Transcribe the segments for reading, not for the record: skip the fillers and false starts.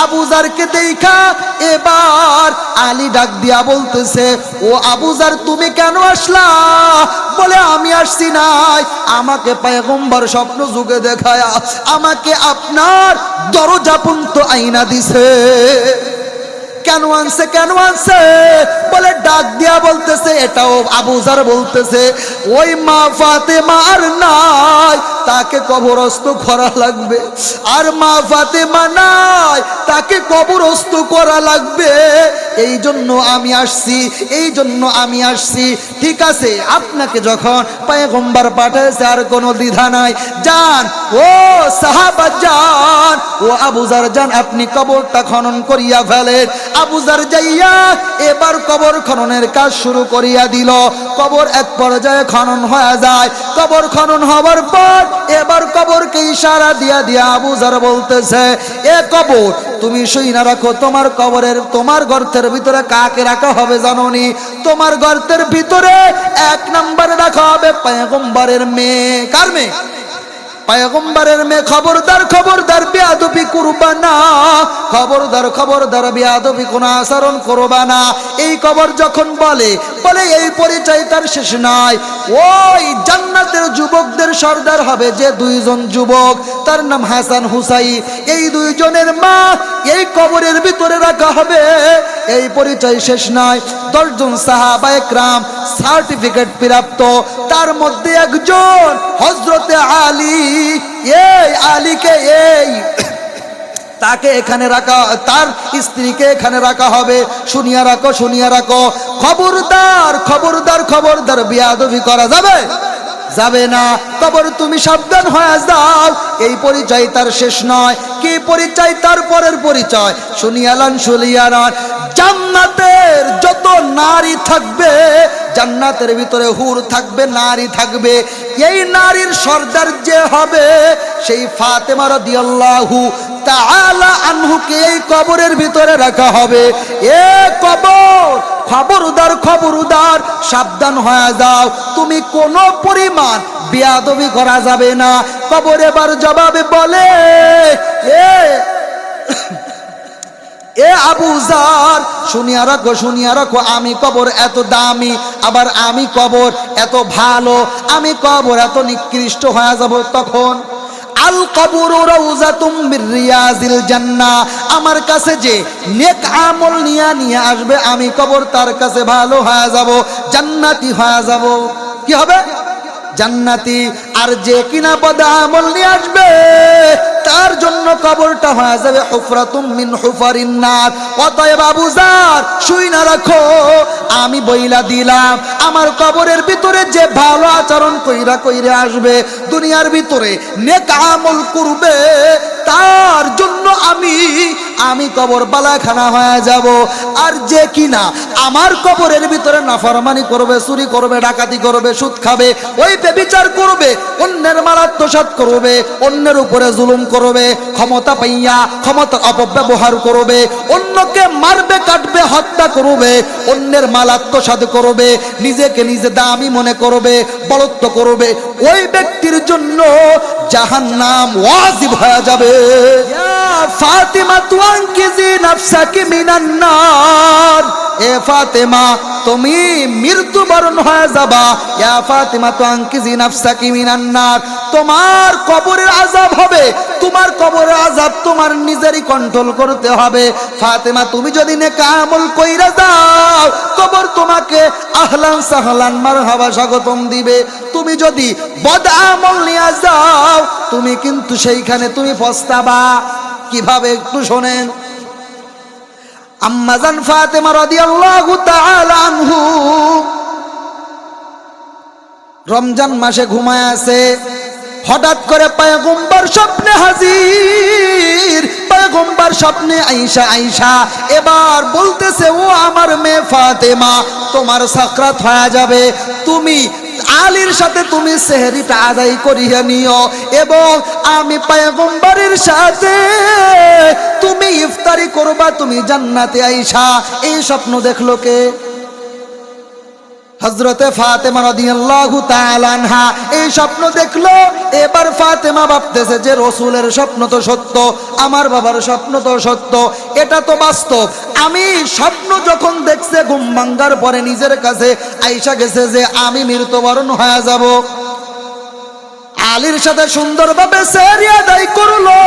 আবু জারকে দেখা এবার আলী ডাক দিয়া বলতেছে, ও আবু জার তুমি কেন আসলা? বলে আমি আসছি নাই, আমাকে পয়গম্বর স্বপ্ন যুগে দেখায়া আমাকে আপনার দরজা পর্যন্ত আইনা দিছে। কেন আনছে, কেন আনছে? বলে ডাক দিয়া বলতেছে, এটাও আবু জার বলতেছে, ওই মা ফাতেমা আর নাই, তাকে কবরস্থ করা লাগবে। আর মা ফাতেমা নাই, তাকে কবরস্থ করা লাগবে। এই জন্য আমি আসছি, এই জন্য আমি আসছি। ঠিক আছে, আপনাকে যখন পয়গম্বর পাঠাইছে আর কোনো দ্বিধা নাই, যান ও সাহাবা যান, ও আবু জার যান, আপনি কবরটা খনন করিয়া ফেলেন। আবু জার যাইয়া এবার কবর খননের কাজ শুরু করিয়া দিল। কবর এক পর্যায়ে খনন হয়ে যায়। কবর খনন হওয়ার পর এবার কবরকে ইশারা দিয়া দিয়া আবু জার বলতেছে, এ কবর তুমি শুইনা রাখো, তোমার কবরের তোমার গর্তের ভিতরে কাকে রাখা হবে জানোনি? তোমার গর্তের ভিতরে এক নম্বরে রাখা হবে পয়গম্বরের মেয়ে। কার মেয়ে? পয়গম্বরের মেয়ে। খবরদার, খবরদার বেয়াদবি করবা না, খবরদার, খবরদার বেয়াদবি কোন আচরণ করবা না। এই কবর যখন বলে এই পরিচয় তার শেষ নাই। ওই জান্নাতের যুবকদের সর্দার হবে যে দুইজন যুবক, তার নাম হাসান হুসাইন, এই দুইজনের মা এই কবরের ভিতরে রাখা হবে। এই পরিচয় শেষ নয়। 10 জন সাহাবায়ে কেরাম সার্টিফিকেট প্রাপ্ত, তার মধ্যে একজন হযরতে আলী। এই আলীকে তাকে এখানে রাখা, তার স্ত্রীকে এখানে রাখা হবে। শুনিয়া রাখো, শুনিয়া রাখো, খবরদার, খবরদার, খবরদার বেয়াদবি করা যাবে যাবে না। কবর তুমি সাবধান হয়ে যাও। এই পরিচয় তার শেষ নয়। কি পরিচয়? তার পরের পরিচয় শুনিয়ালান, শুনিয়ালান। জান্নাতের যত নারী থাকবে, জান্নাতের ভিতরে হুর থাকবে, নারী থাকবে, এই নারীর সর্দার যে হবে সেই ফাতেমা রাদিয়াল্লাহু তাআলা আনহুকে এই কবরের ভিতরে রাখা হবে। এ কবর, খবরদার, খবরদার সাবধান হয়ে যাও, তুমি কোনো পরিমাণ বেয়াদবি করা যাবে না। কবর এবার জবাবে বলে, এ আবু জার শুনিয়া রাখো, শুনিয়া রাখো, আমি কবর এত দামি, আবার আমি কবর এত ভালো, আমি কবর এত নিকৃষ্ট হয়ে যাব তখন। আল কবরু রাউযাতুম মির রিয়াজিল জান্নাহ, আমার কাছে যে নেক আমল নিয়ে আসবে, আমি কবর তার কাছে ভালো হয়ে যাব, জান্নাতি হয়ে যাব। কি হবে? জান্নাতি। আর যে কিনা বদ আমল নিয়ে আসবে তার জন্য কবরটা হয়ে যাবে হুফরাতুম মিন হুফারিন নার। অতএব আবু জার শুইনা রাখো, আমি বইলা দিলাম, আমার কবরের ভিতরে যে ভালো আচরণ কইরা আসবে, দুনিয়ার ভিতরে নেক আমল করবে, তার জন্য আমি কবর বালাখানা হয়ে যাব। আর যে কিনা আমার কবরের ভিতরে নাফরমানি করবে, চুরি করবে, ডাকাতি করবে, সুদ খাবে, ওই ব্যভিচার করবে, অন্যের মাল আত্মসাৎ করবে, অন্যের উপরে জুলুম করবে, ক্ষমতা পাইয়া ক্ষমতার অপব্যবহার করবে, অন্যকে মারবে, কাটবে, হত্যা করবে, অন্যের মাল আত্মসাৎ করবে, নিজেকে নিজে দামি মনে করবে, বলত্ব করবে, ওই ব্যক্তির জন্য জাহান্নাম ওয়াজিব হয়ে যাবে। ফাতিমা তুআনকিজি নাফসাকি মিনান নার, এ ফাতেমা তুমি মৃত্যুবরণ হয়ে যাবা। ইয়া ফাতিমা তুআনকিজি নাফসাকি মিনান নার, তোমার কবরের আযাব হবে, তোমার কবরের আযাব তোমার নিজেরই কন্ট্রোল করতে হবে। ফাতেমা তুমি যদি নেক আমল কইরা যাও, কবর তোমাকে আহলান সাহলান মারহাবা স্বাগতম দিবে। তুমি যদি বদ আমল নিয়ে যাও, তুমি কিন্তু সেইখানে তুমি পস্তাবা। কিভাবে? একটু শোনেন। আম্মা জান ফাতেমা রাদিয়াল্লাহু তাআলা আনহু রমজান মাসে ঘুমায় আছে, হঠাৎ করে পয়গম্বর স্বপ্নে হাজির। পয়গম্বর স্বপ্নে আয়েশা এবার বলতেছে, ও আমার মেয়ে ফাতেমা, তোমার সাকরাত হয়ে যাবে, তুমি আলীর সাথে তুমি সেহরিটা আদায় করিয়া নিও, এবং আমি পয়গম্বরের সাথে তুমি ইফতারি করবা, তুমি জান্নাতে আয়েশা। এই স্বপ্ন দেখলো কে? হযরতে ফাতেমা রাদিয়াল্লাহু তাআলা আনহা এই স্বপ্ন দেখলো। এবার ফাতেমা ভাবতেছে যে রাসূলের স্বপ্ন তো সত্য, আমার বাবার স্বপ্ন তো সত্য, এটা তো বাস্তব। আমি স্বপ্ন যখন দেখছে ঘুম ভাঙ্গার পরে নিজের কাছে আইসা গেছে যে আমি মৃত্যুবরণ হয়ে যাব। আলীর সাথে সুন্দরভাবে সেহরি আদায় করলো।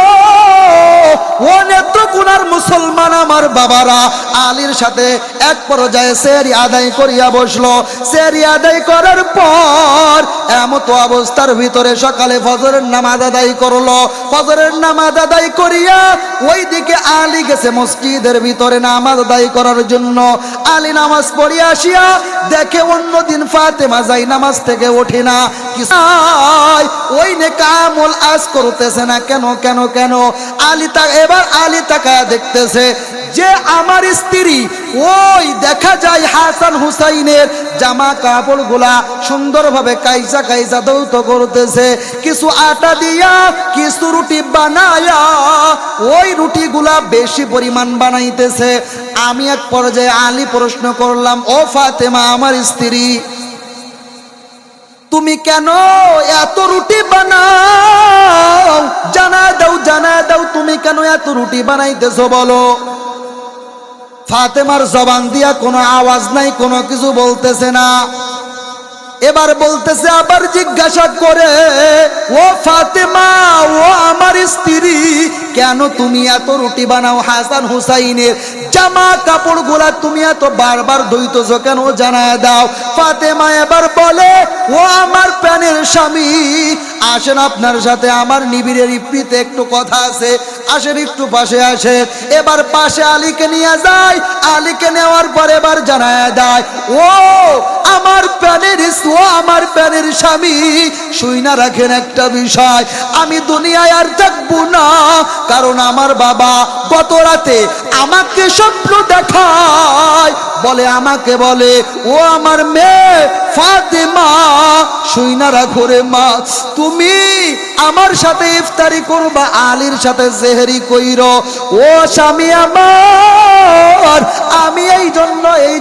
ও নেত্রকোনার মুসলমান আমার বাবারা আলীর সাথে এক পর্যায়ে সেহরি আদায় করিয়া বসলো। সেহরি আদায় করার পর এমতো অবস্থার ভিতরে সকালে ফজরের নামাজ আদায় করলো। ফজরের নামাজ আদায় করিয়া ওইদিকে আলী গেছে মসজিদের ভিতরে নামাজ আদায় করার জন্য। আলী নামাজ পড়িয়া আসিয়া দেখে অন্যদিন ফাতেমা যাই নামাজ থেকে ওঠে না, ওই নেকামল আজ করতেছে না, কেন কেন কেন? এবার আলী তাকায়া দেখতেছে যে আমার স্ত্রী ওই দেখা যায় হাসান হুসাইনের জামা কাপড় গুলা সুন্দরভাবে কাইসা কাইসা দৌত করতেছে। কিছু আটা দিয়া কিছু রুটি বানায়া ওই রুটিগুলা বেশি পরিমাণ বানাইতেছে। আমি এক পর্যায়ে আলী প্রশ্ন করলাম, ও ফাতেমা আমার স্ত্রী, তুমি কেন এত রুটি বানাও? জানা দাও তুমি কেন এত রুটি বানাইতেছো বলো। ফাতেমার জবান দিয়া কোনো আওয়াজ নাই, কোনো কিছু বলতেছে না। এবার বলতেছে, আবার জিজ্ঞাসা করে, ও ফাতেমা, ও আমার স্ত্রী, কেন তুমি এত রুটি বানাও? হাসান হুসাইনের জামা কাপড় গুলা তুমি এত বারবার ধুইতেছো কেন? জানায় দাও। ফাতেমা এবার বলে, ও আমার প্রাণের স্বামী, আসেন আপনার সাথে আমার নিবিড় রিপ্রিতে একটু কথা আছে, আসেন একটু পাশে আসেন। এবার পাশে আলীকে নিয়ে যায়। আলীকে নেওয়ার পর এবার জানায় দেয়, ও আমার প্রাণের স্বামী, শুইনা রাখেন একটা বিষয়, আমি দুনিয়ায় আর থাকবো না, কারণ আমার বাবা গত রাতে আমাকে স্বপ্ন দেখায়, আমাকে বলে, ও আমার মেয়ে ফাতেমা, শুইনা রাখো রে মা, তুমি আমার সাথে ইফতারি করবা, আলীর সাথে সেহরি কইরো। ও স্বামী আমার, আমি এই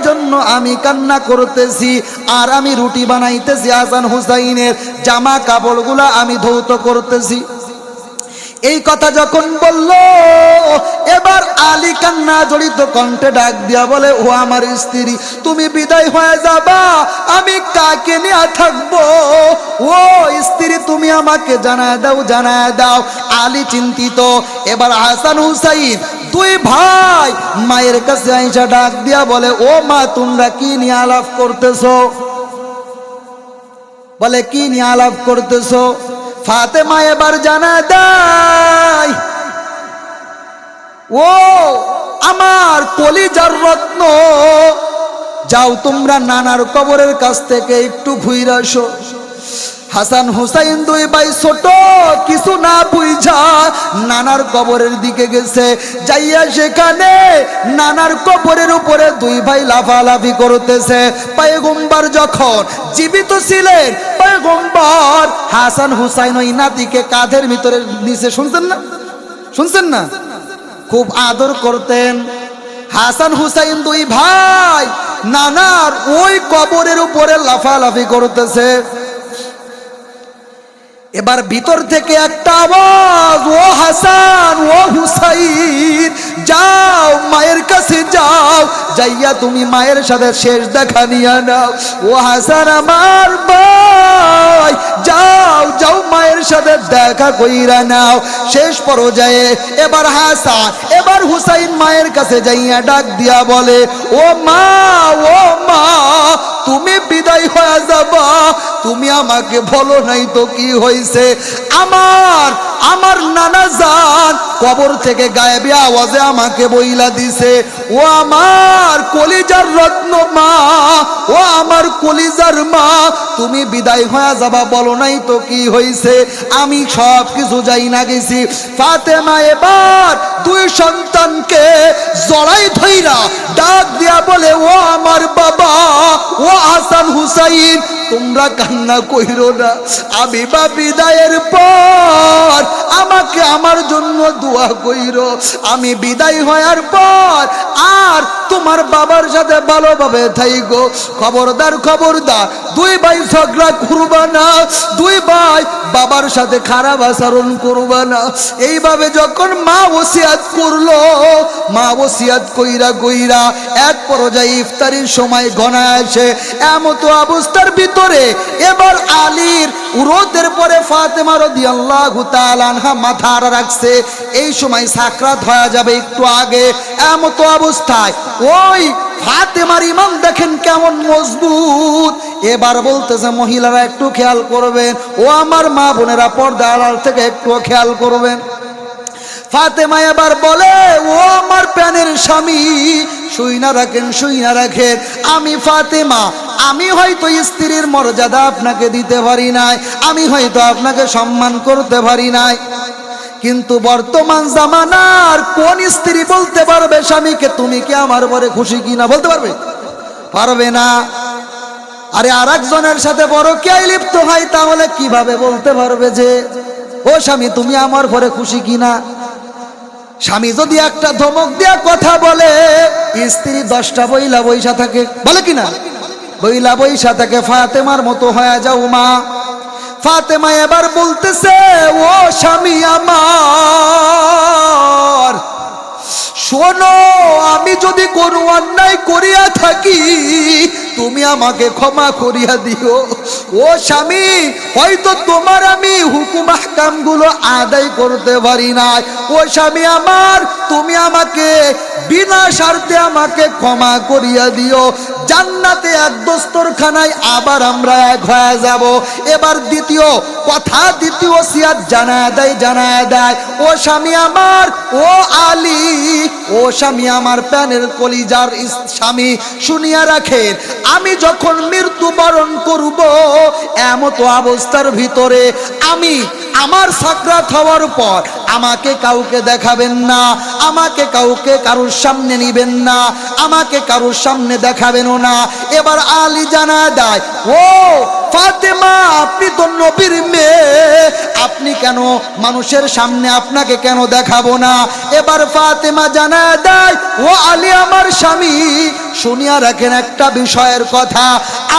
জন্য আমি কান্না করতেছি, আর আমি রুটি বানাইতেছি, হাসান হুসাইনের জামা কাপড়গুলা আমি ধৌত করতেছি। এই কথা যখন বলল, এবার আলী কান্না জড়িত কণ্ঠে ডাক দিয়া বলে, ও আমার স্ত্রী, তুমি বিদায় হয়ে যাবা, আমি কাকে নিয়ে থাকবো? ও স্ত্রী, তুমি আমাকে জানায় দাও। আলী চিন্তিত। এবার হাসান হুসাইন দুই ভাই মায়ের কাছে আইসা ডাক দিয়া বলে, ও মা, তোমরা কি নিয়ে আলাপ করতেছো? বলে, কি নিয়ে আলাপ করতেছো? ফাতেমা এবার জানায় দেয়, ও আমার কলিজার রত্ন, যাও তোমরা নানার কবরের কাছ থেকে একটু ঘুরে আসো। হাসান হুসাইন দুই ভাই ছোট, কিছু না বুঝা নানার কবরের দিকে গেছে। যাইয়া সেখানে নানার কবরের উপরে দুই ভাই লাফালাফি করতেছে। পয়গম্বর যখন জীবিত ছিলেন, পয়গম্বর হাসান হুসাইন ওই নাতিকে কাঁধের ভিতরে নিচে, শুনছেন না, খুব আদর করতেন। হাসান হুসাইন দুই ভাই নানার ওই কবরের উপরে লাফালাফি করতেছে। এবার ভিতর থেকে একটা আওয়াজ, ও হাসান, ও হুসাইন, যাও মায়ের কাছে যাও, যাইয়া তুমি মায়ের সাথে শেষ দেখা নিয়ে নাও। ও হাসান আমার ভাই, যাও মায়ের সাথে দেখা কইরা নাও। শেষ পর্যায়ে এবার হাসান, এবার হুসাইন মায়ের কাছে যাইয়া ডাক দিয়া বলে, ও মা, তুমি বিদায় হয়ে যাবা, তুমি আমাকে বলো নাই তো কি হয়েছে? আমার নানা জান কবর থেকে গায়েবী আওয়াজে আমাকে বইলা দিছে, ও আমার কলিজার রত্ন মা, ও আমার কলিজার মা, তুমি বিদায় হয়ে যাবা, বলো নাই তো কি হয়েছে? আমি সব কিছু যাই না গেছি। ফাতেমা এবার দুই সন্তানকে জড়াই ধইরা ডাক দিয়া বলে, ও আমার বাবা, ও হাসান হুসাইন, তোমরা কান্না কইরো না, আমি বা বিদায়ের পর আমাকে আমার জন্য দোয়া কইরো। আমি বিদায় হওয়ার পর আর তোমার বাবার সাথে ভালোভাবে থাইকো। খবরদার খবরদার, দুই ভাই ঝগড়া করবা না, দুই ভাই বাবার সাথে খারাপ আচরণ করবা না। এইভাবে যখন মা ওসিয়াত করলো, মা ওসিয়াত কইরা কইরা এক পর্যায়ে ইফতারির সময় ঘনায় আসে। এমত অবস্থার ভিতরে এবার আলীর উরুদের পরে ফাতেমা রাদিয়াল্লাহু তাআলা আনহা মাথা রাখছে। এই সময় সাকরাত হয়ে যাবে একটু আগে। এমত অবস্থায় ওই ফাতেমার ইমান দেখেন কেমন মজবুত। এবার বলতেছে মহিলারা একটু খেয়াল করবেন, ও আমার মা বোনেরা পর্দা আড়াল থেকে একটু খেয়াল করবেন। ফাতেমা এবার বলে, ও আমার প্রাণের স্বামী, শুইনা রাখেন শুইনা রাখেন, আমি ফাতেমা, আমি হয়তো স্ত্রীর মর্যাদা আপনাকে দিতে পারি নাই, আমি হয়তো আপনাকে সম্মান করতে পারি নাই, কিন্তু বর্তমান জামানার কোন স্ত্রী বলতে পারবে স্বামীকে তুমি কি আমার পরে খুশি কিনা? বলতে পারবে? পারবে না। আরে আর একজনের সাথে বড় কে লিপ্ত হয়, তাহলে কিভাবে বলতে পারবে যে ও স্বামী তুমি আমার পরে খুশি কিনা? স্বামী যদি একটা ধমক দিয়া কথা বলে, স্ত্রী 10টা বইলা বইসা থাকে, বলে কিনা? বইলা বইসা থাকে। ফাতেমার মতো হয়ে যাও মা। ফাতেমা এবার বলতেছে, ও স্বামী আমার, শোনো, আমি যদি কোনো অন্যায় করিয়া থাকি তুমি আমাকে ক্ষমা করিয়া দিও। ও স্বামী, হয়তো তোমার আমি হুকুম আহকাম গুলো আদায় করতে পারি নাই, ও স্বামী আমার, তুমি আমাকে বিনা স্বার্থে আমাকে ক্ষমা করিয়া দিও। জান্নাতে এক দস্তরখানায় আবার আমরা এক হয়ে যাব। এবার দ্বিতীয় কথা, দ্বিতীয় ওসিয়াত জানায় দেয়, ও স্বামী আমার, ও আলী, ও স্বামী আমার, প্রাণের কলিজার স্বামী, শুনিয়া রাখেন, আমি যখন মৃত্যুবরণ করব এমত অবস্থার ভিতরে আমি আমার সাকরাত হওয়ার পর আমাকে কাউকে দেখাবেন না, আমাকে কাউকে কারোর সামনে নিবেন না, আমাকে কারোর সামনে দেখাবেনও না। এবার আলী জানায় দেয়, ও ফাতেমা, আপনি তো নবীর মেয়ে, আপনি কেন মানুষের সামনে আপনাকে কেন দেখাবো না? এবার ফাতেমা জানায় দেয়, ও আলী আমার স্বামী, শুনিয়া রাখেন একটা বিষয়ের কথা,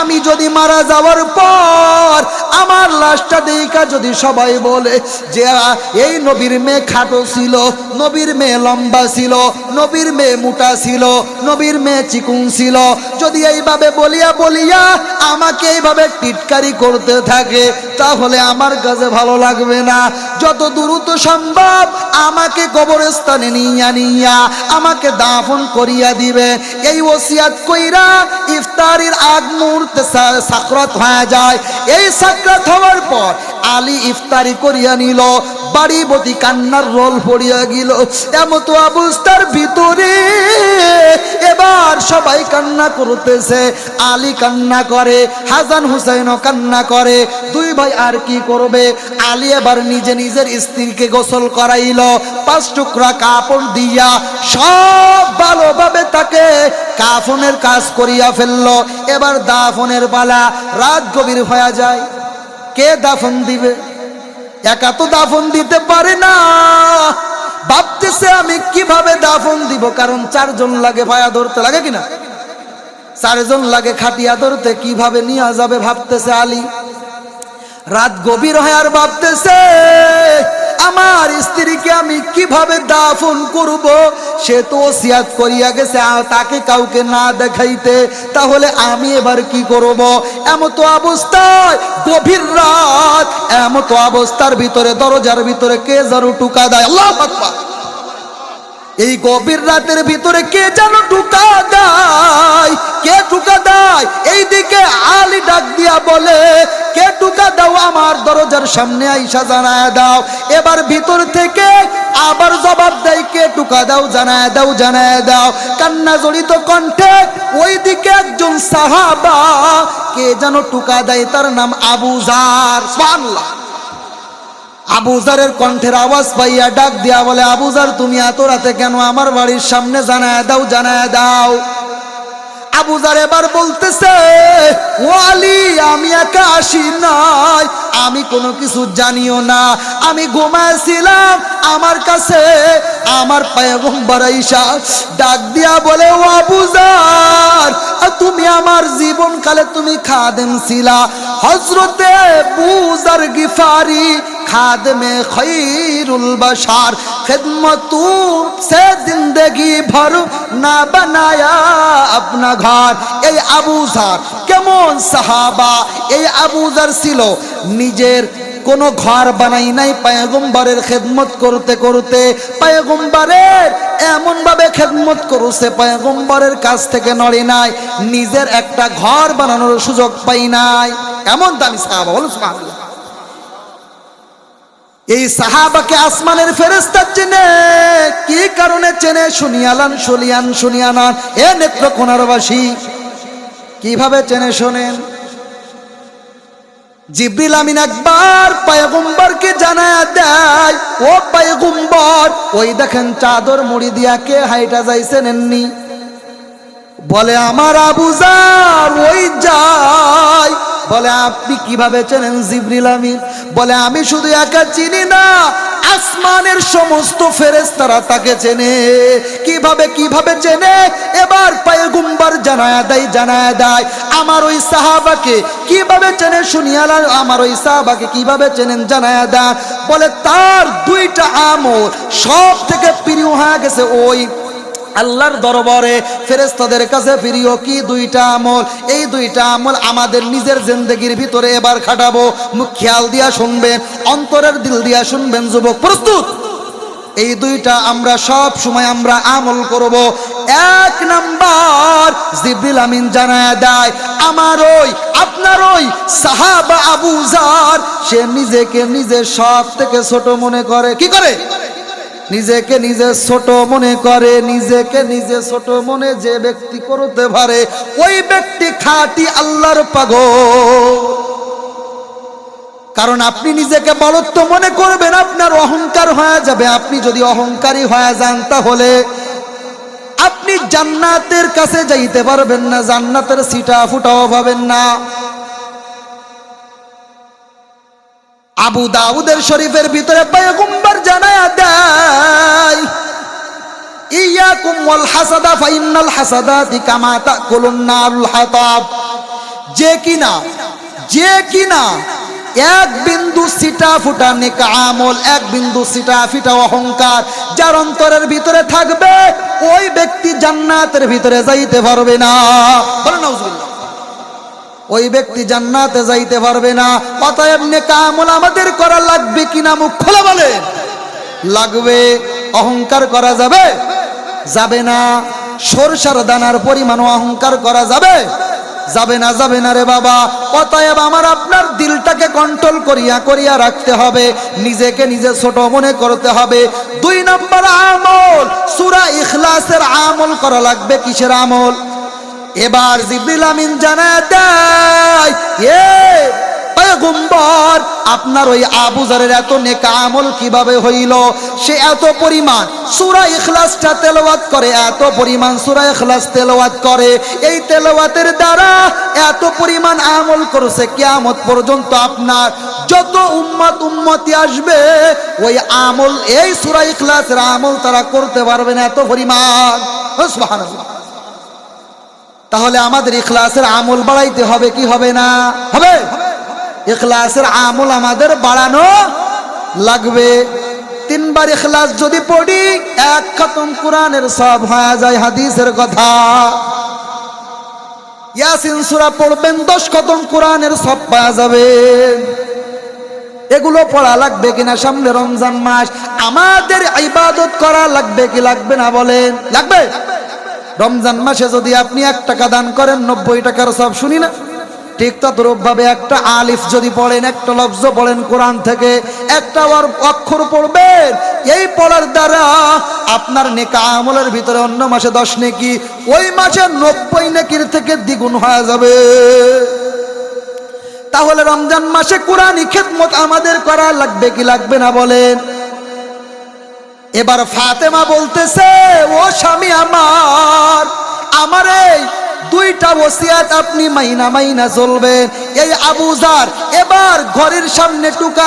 আমি যদি মারা যাওয়ার পর আমার লাশটা দেখা যদি সবাই বলে যে এই নবীর মেয়ে খাটো ছিল, নবীর মেয়ে লম্বা ছিল, নবীর মেয়ে মোটা ছিল, নবীর মেয়ে চিকুন ছিল, যদি এইভাবে বলিয়া বলিয়া আমাকে এইভাবে টিটকারি করতে থাকে, তাহলে আমার কাছে ভালো লাগবে না। যত দ্রুত সম্ভব আমাকে কবরস্থানে নিয়া আমাকে দাফন করিয়া দিবে। এই ওসিয়াত কইরা ইফতারির আগ মুহূর্তে সাকরাত হয়ে যায়। এই সাকরাত হওয়ার পর আলী ইফতারি করিয়া নিল, বাড়িবতী কান্নার রোল পড়িয়া গেল। এমত অবস্থার ভিতরে এবার সবাই কান্না করতেছে, আলী কান্না করে, হাসান হুসাইনও কান্না করে, দুই ভাই আর কি করবে? আলী এবার নিজে নিজের স্ত্রীকে গোসল করাইল, 5 টুকরা কাপড় দিয়া সব ভালোভাবে তাকে কাফনের কাজ করিয়া ফেললো। এবার দাফনের পালা, রাত গভীর হয়ে যায়। কে দাফন দিবে? একা তো দাফন দিতে পারে না, ভাবতেছে আমি কিভাবে দাফন দিব, কারণ 4 জন লাগে পায়া ধরতে, লাগে কিনা? 4 জন লাগে খাটিয়া ধরতে, কিভাবে নিয়ে যাবে ভাবতেছে আলী। রাত গভীর হয় আর ভাবতেছে আমার স্ত্রীকে আমি কিভাবে দাফন করব? সে তো ওসিয়াত করিয়া গেছে তাকে কাউকে না দেখাইতে, তাহলে আমি এবার কি করব? এমত অবস্থায় গভীর রাত, এমত অবস্থার ভিতরে দরজার ভিতরে কে যেন টুকা দেয়। আল্লাহু আকবার! এই গভীর রাতের ভিতরে কে যেন টুকা দেয়। কে টুকা দেয়? এইদিকে আলী ডাক দিয়া বলে, কে টুকা দাও? আমার দরজার সামনে আইসা জানায় দাও। এবার ভিতর থেকে আবার জবাব দেয়, কে টুকা দাও? জানায় দাও, জানায় দাও। কান্না জড়িত কণ্ঠে ওইদিকে একজন সাহাবা কে যেন টুকা দেয়, তার নাম আবু জার। সুবহানাল্লাহ! আবু জারের কণ্ঠের আওয়াজ পাইয়া ডাক দিয়া বলে, আবু জার, তুমি এত রাতে কেন আমার বাড়ির সামনে? জানায় দাও, জানায় দাও। আবু যার এবার বলতেছে, ও আলী, আমি একা আসি নাই, আমি কোনো কিছু জানিও না, আমি ঘুমাইছিলাম, আমার কাছে আমার পয়গম্বর আয়েশা ডাক দিয়া বলে, ও আবু যার, তুমি আমার জীবনকালে তুমি খাদেম ছিলা, হযরতে আবু যার গিফারি खादमे खैरुल बशार, खिदमतू से जिंदगी भर ना बनाया अपना घर। এই আবু যার কেমন সাহাবা! এই আবু যার ছিল নিজের কোনো ঘর বানাই নাই, পয়গম্বরের খেদমত করতে করতে পয়গম্বরের এমন ভাবে খেদমত করছে, পয়গম্বরের কাছ থেকে নড়ে নাই, নিজের একটা ঘর বানানোর সুযোগ পাই নাই। এমন দামি সাহাবা, বলুন সুবহানাল্লাহ। এই সাহাবাকে আসমানের ফেরেশতা চেনে, কি কারণে চেনে? শুনিয়ালান শুনিয়ানান এ নেত্রকোনারবাসী, কিভাবে চেনে শোনেন। জিবরিল আমিন একবার পয়গম্বরকে জানায়া দেয়, ও পয়গম্বর, ওই দেখেন চাদর মুড়ি দিয়া কে হাইটা যাইছেন এমনি। বলে, আমার আবু যার ওই যায়। বলে, আপনি কিভাবে চেনেন জিবরিল আমিন? বলে, আমি শুধু একা চিনি না, আসমানের সমস্ত ফেরেশতারা তাকে চেনে। কিভাবে চেনে? এবার পয়গম্বর জানায়া দেয় আমার ওই সাহাবাকে কিভাবে চেনে শুনিয়ালা, আমার ওই সাহাবাকে কিভাবে চেনেন জানায়া দেয়। বলে, তার দুইটা আমল সব থেকে প্রিয় হয়ে গেছে ওই আল্লাহর দরবারে, ফেরেশতাদের কাছে প্রিয়। কি দুইটা আমল? এই দুইটা আমল আমাদের নিজের জিন্দেগির ভিতরে এবার খাটাবো। মুখ খেয়াল দিয়া শুনবেন, অন্তরের দিল দিয়া শুনবেন যুবক, প্রস্তুত? এই দুইটা আমরা সব সময় আমরা আমল করব। এক নাম্বার, জিবরিল আমিন জানায়া দেয় আমার ওই আপনার ওই সাহাবা আবু যার, সে নিজেকে নিজে সব থেকে ছোট মনে করে। কি করে? নিজেকে নিজে ছোট মনে করে। নিজেকে নিজে ছোট মনে যে ব্যক্তি করতে পারে, ওই ব্যক্তি খাঁটি আল্লাহর পাগল। কারণ আপনি নিজেকে বড়ত্ব মনে করবেন, আপনার অহংকার হয়ে যাবে। আপনি যদি অহংকারী হয়ে যান, তাহলে আপনি জান্নাতের কাছে যাইতে পারবেন না, জান্নাতের সিটা ফুটাও পাবেন না। আবু দাউদের শরীফের ভিতরে পয়গম্বর জানায়া দেয়, ইয়াকুম ওয়াল হাসাদা ফাইন্নাল হাসাদাতি কামা তাকুলুন নারুল হাতাব। যে কিনা এক বিন্দু সিটা ফুটা নেক আমল, এক বিন্দু সিটা ফিটা অহংকার যার অন্তরের ভিতরে থাকবে, ওই ব্যক্তি জান্নাতের ভিতরে যাইতে পারবে না। বলেন নাউজুবিল্লাহ। ওই ব্যক্তি জান্নাতে যাইতে পারবে না। অতএব নেক আমল আমাদের করা লাগবে কিনা? মুখ খোলা বলে লাগবে। অহংকার করা যাবে? যাবে না। সরষার দানার পরিমাণ অহংকার করা যাবে? যাবে না রে বাবা। অতএব আমার আপনার দিলটাকে কন্ট্রোল করিয়া রাখতে হবে, নিজেকে নিজে ছোট মনে করতে হবে। 2 নম্বর আমল, সূরা ইখলাসের আমল করা লাগবে। কিসের আমল? এবার জিবরিল আমিন জানায় দেয়, পয়গম্বর, আপনার ওই আবু যারের এত নেক আমল কিভাবে হইল? সে এত পরিমাণ সূরা ইখলাসটা তেলাওয়াত করে, এত পরিমাণ সূরা ইখলাস তেলাওয়াত করে, এই তেলাওয়াতের দ্বারা এত পরিমাণ আমল করেছে, কিয়ামত পর্যন্ত আপনার যত উম্মতি আসবে, ওই আমল, এই সূরা ইখলাসের আমল তারা করতে পারবে না, এত পরিমাণ। সুবহানাল্লাহ। তাহলে আমাদের ইখলাসের আমল বাড়াইতে হবে কি হবে না? হবে। ইখলাসের আমল আমাদের বাড়ানো লাগবে। 3 বার ইখলাস যদি পড়ি, 1 খতম কোরআনের সব হয়ে যায়। হাদিসের কথা। ইয়াসিন সূরা পড়বেন, 10 খতম কোরআনের সব পাওয়া যাবে। এগুলো পড়া লাগবে কিনা? সামনে রমজান মাস, আমাদের ইবাদত করা লাগবে কি লাগবে না? বলেন লাগবে। রমজান মাসে যদি আপনি 1 টাকা দান করেন, 90 টাকার সব। শুনি না? ঠিক তদ্রূপ ভাবে একটা আলিফ যদি পড়েন, একটা লফজ পড়েন কোরআন থেকে, একটা অক্ষর পড়বেন, এই পড়ার দ্বারা আপনার নেক আমলের ভিতরে অন্য মাসে 10 নেকি, ওই মাসে 90 নেকির থেকে দ্বিগুণ হয়ে যাবে। তাহলে রমজান মাসে কোরআনি খেদমত আমাদের করা লাগবে কি লাগবে না? বলেন। এবার ফাতেমা বলতেছে, ও স্বামী আমার, আমার এই দুইটা ওসিয়াত আপনি মাইনা মাইনা চলবেন। এই আবু জার এবার ঘরের সামনে টুকা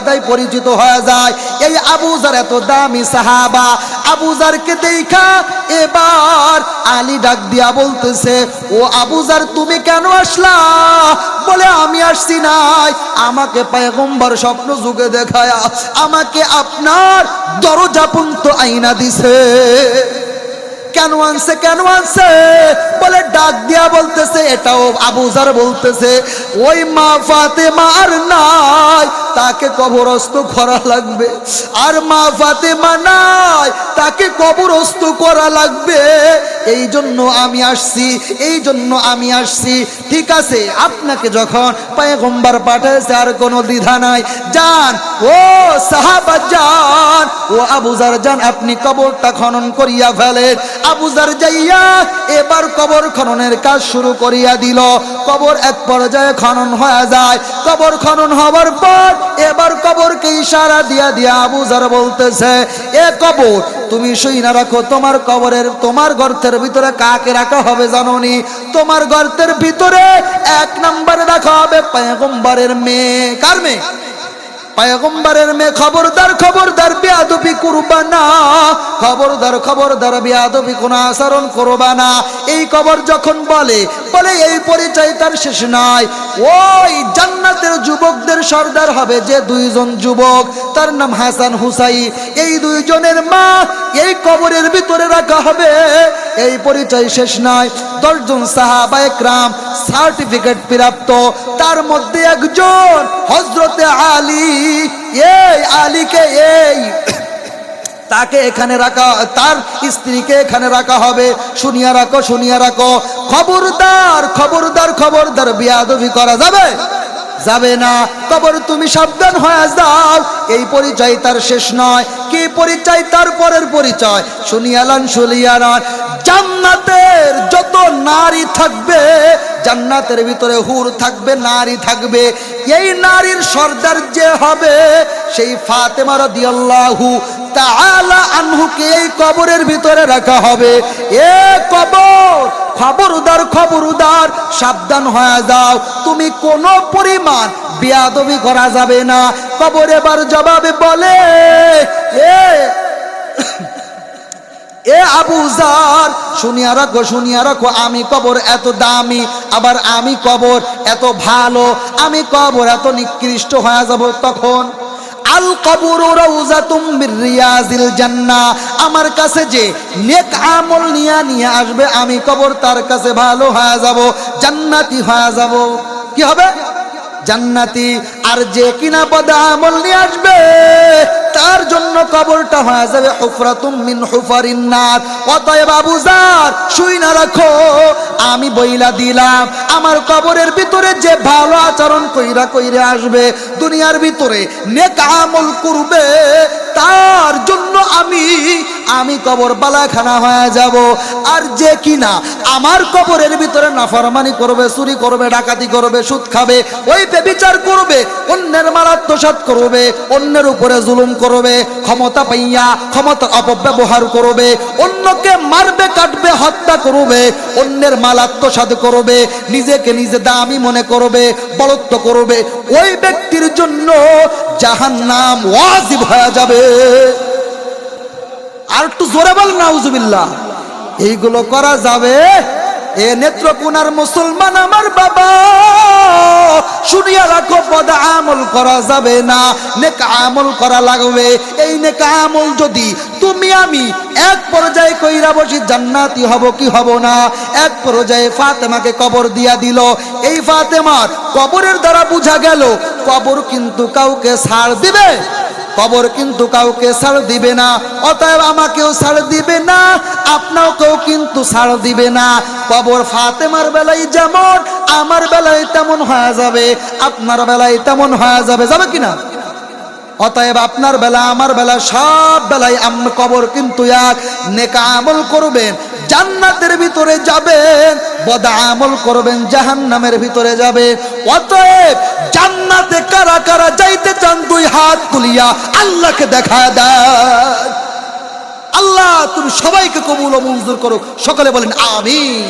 দেয় পরিচিত হয়ে যায়। এই আবু জার এত দামি সাহাবা, আবু জারকে দেখা এবার আলী ডাক দিয়া বলতেছে, ও আবু জার তুমি কেন আসলা? বলে আমি আসছি নাই, আমাকে পয়গম্বর স্বপ্ন যুগে দেখায়া আমাকে আপনার দরজা পর্যন্ত আইনা দিছে। কেন আনছে? বলে ডাক দিয়া বলতেছে, এটাও আবু জার বলতেছে, ওই মা ফাতেমা আর নাই, তাকে কবরস্থ করা লাগবে। আর মা ফাতেমা নাই, তাকে কবরস্থ করা লাগবে। এই জন্য আমি আসছি। ঠিক আছে, আপনাকে যখন পয়গম্বর পাঠাইছে আর কোনো দ্বিধা নাই, যান ও সাহাবা যান, ও আবু জার যান, আপনি কবরটা খনন করিয়া ফেলেন। আবু জার যাইয়া এবার কবর খননের কাজ শুরু করিয়া দিল। কবর এক পর্যায়ে খনন হয়ে যায়। কবর খনন হওয়ার পর এবার কবরকে ইশারা দিয়া আবু জার বলতেছে, এ কবর তুমি শুইনা রাখো, তোমার গর্তের ভিতরে কাকে রাখা হবে জানোনি? তোমার গর্তের ভিতরে 1 নম্বরে রাখা হবে পয়গম্বরের মেয়ে। কার মেয়ে? পয়গম্বরের মেয়ে। খবরদার বেয়াদবি করবা না, খবরদার বেয়াদবি কোন আচরণ করবা না। এই কবর যখন বলে এই পরিচয় তার শেষ নাই। ওই জান্নাতের যুবকদের সর্দার হবে যে 2 জন যুবক, তার নাম হাসান হুসাইন। এই 2 জনের মা এই কবরের ভিতরে রাখা হবে, এই পরিচয় শেষ নাই। 10 জন সাহাবায়ে কেরাম সার্টিফিকেট প্রাপ্ত, তার মধ্যে একজন হযরতে আলী। এই আলীকে তাকে এখানে রাখা, তার স্ত্রীকে এখানে রাখা হবে। শুনিয়া রাখো, খবরদার বেয়াদবি করা যাবে না। কবর তুমি সাবধান হয়ে যাও। এই পরিচয় তার শেষ নয়। কি পরিচয়? তার পরের পরিচয় শুনিয়ালান। জান্নাতের যত নারী থাকবে, জান্নাতের ভিতরে হুর থাকবে, নারী থাকবে, এই নারীর সর্দার যে হবে সেই ফাতেমা রাদিয়াল্লাহু তাআলা আনহুকে এই কবরের ভিতরে রাখা হবে। এ কবর, খবরদার সাবধান হয়ে যাও, তুমি কোনো পরিমাণ বেয়াদবি করা যাবে না। কবর এবার জবাবে বলে, এ আবু জার শুনিয়া রাখো, আমি কবর এত দামি, আবার আমি কবর এত ভালো, আমি কবর এত নিকৃষ্ট হয়ে যাব তখন। আল কবরু রাউযাতুম মির রিয়াজিল জান্নাহ, আমার কাছে যে নেক আমল নিয়ে আসবে, আমি কবর তার কাছে ভালো হয়ে যাব, জান্নাতি হয়ে যাব। কি হবে? জান্নাতি। আর যে কিনা বদ আমল নিয়ে আসবে, তার জন্য কবরটা হয়ে যাবে হুফরাতুম মিন হুফারিন নার। অতএব আবু জার শুইনা রাখো, আমি বইলা দিলাম, আমার কবরের ভিতরে যে ভালো আচরণ কইরা আসবে, দুনিয়ার ভিতরে নেক আমল করবে, তার জন্য আমি কবর বালাখানা হয়ে যাব। আর যে কিনা আমার কবরের ভিতরে নাফরমানি করবে, চুরি করবে, ডাকাতি করবে, সুদ খাবে, ওই ব্যভিচার করবে, অন্যের মাল আত্মসাৎ করবে, অন্যের উপরে জুলুম করবে, ক্ষমতা পাইয়া ক্ষমতার অপব্যবহার করবে, অন্যকে মারবে, কাটবে, হত্যা করবে, অন্যের মাল আত্মসাৎ করবে, নিজেকে নিজে দামি মনে করবে, বলত্ব করবে, ওই ব্যক্তির জন্য জাহান্নাম ওয়াজিব হয়ে যাবে। আর একটু জোরে বল নাউজুবিল্লাহ। এইগুলো করা যাবে? এ নেত্রকোনার মুসলমান আমার বাবা, শুনিয়া রাখো, বদ আমল করা যাবে না, নেক আমল করা লাগবে। এই নেক আমল যদি তুমি আমি এক পর্যায়ে কইরা বসি, জান্নাতি হব কি হব না? এক পর্যায়ে ফাতেমাকে কবর দিয়া দিল। এই ফাতেমার কবরের দ্বারা বুঝা গেল কবর কিন্তু কাউকে ছাড় দিবে, কবর কিন্তু কাউকে ছাড় দিবে না। অতএব আমাকেও ছাড় দিবে না, আপনাকেও কিন্তু ছাড় দিবে না। কবর ফাতেমার বেলায় যেমন আমার বেলায় তেমন হয়ে যাবে, আপনার বেলায় তেমন হয়ে যাবে, যাবে কিনা? অতএব আপনার বেলা আমার বেলা সব বেলায় আমরা কবর কিন্তু এক। নেক আমল করবেন জান্নাতের ভিতরে যাবেন, বদ আমল করবেন জাহান্নামের ভিতরে যাবেন। অতএব জান্নাতে কারা কারা যাইতে চান, 2 হাত তুলিয়া আল্লাহকে দেখা দেয়। আল্লাহ তুমি সবাইকে কবুল ও মঞ্জুর করো, সকলে বলেন আমিন।